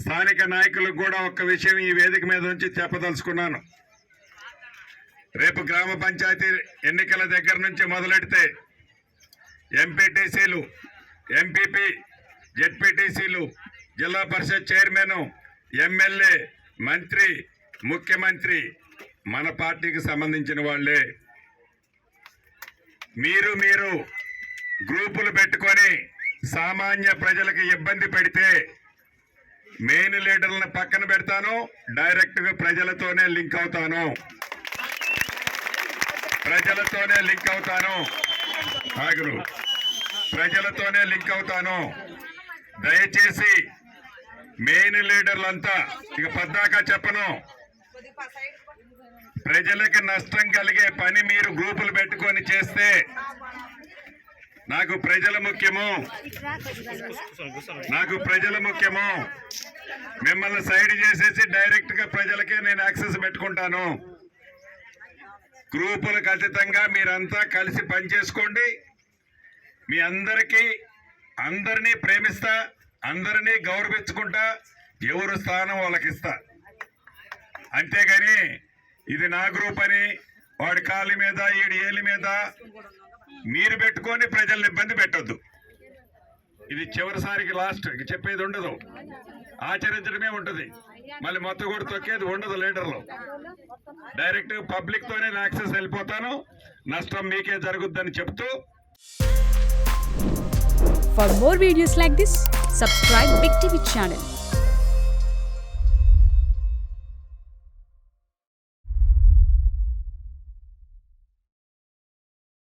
స్థానిక నాయకులకు కూడా ఒక్క విషయం ఈ వేదిక మీద నుంచి చెప్పదలుచుకున్నాను. రేపు గ్రామ పంచాయతీ ఎన్నికల దగ్గర నుంచి మొదలెడితే ఎంపీటీసీలు, ఎంపీపీ, జెడ్పీటీసీలు, జిల్లా పరిషత్ చైర్మన్, ఎమ్మెల్యే, మంత్రి, ముఖ్యమంత్రి మన పార్టీకి సంబంధించిన వాళ్లే. మీరు గ్రూపులు పెట్టుకొని సామాన్య ప్రజలకు ఇబ్బంది పెడితే మెయిన్ లీడర్లను పక్కన పెడతాను, డైరెక్ట్గా ప్రజలతోనే లింక్ అవుతాను. ప్రజలతోనే లింక్ అవుతాను. దయచేసి మెయిన్ లీడర్లంతా ఇక పద్దాకా చెప్పను, ప్రజలకు నష్టం కలిగే పని మీరు గ్రూపులు పెట్టుకొని చేస్తే నాకు ప్రజలు ముఖ్యము. మిమ్మల్ని సైడ్ చేసేసి డైరెక్ట్ గా ప్రజలకే నేను యాక్సెస్ పెట్టుకుంటాను. గ్రూపులు ఖచ్చితంగా మీరంతా కలిసి పనిచేసుకోండి. మీ అందరినీ ప్రేమిస్తా, అందరినీ గౌరవించుకుంటా, ఎవరు స్థానం వాళ్ళకి ఇస్తా. అంతేగాని ఇది నా గ్రూప్ అని వాడి కాళ్ళ మీద ఈడి ఏలి మీద మీరు పెట్టుకొని ప్రజల్ని ఇబ్బంది పెట్టొద్దు. ఇది చివరిసారికి లాస్ట్, చెప్పేది ఉండదు, ఆచరించడమే ఉంటుంది. మళ్ళీ మొత్తం కూడా తొక్కేది ఉండదు. లీడర్లు డైరెక్ట్ పబ్లిక్ తోనే యాక్సెస్ వెళ్ళిపోతాను, నష్టం మీకే జరుగుద్దని చెప్తూ. For more videos like this, subscribe Big TV channel.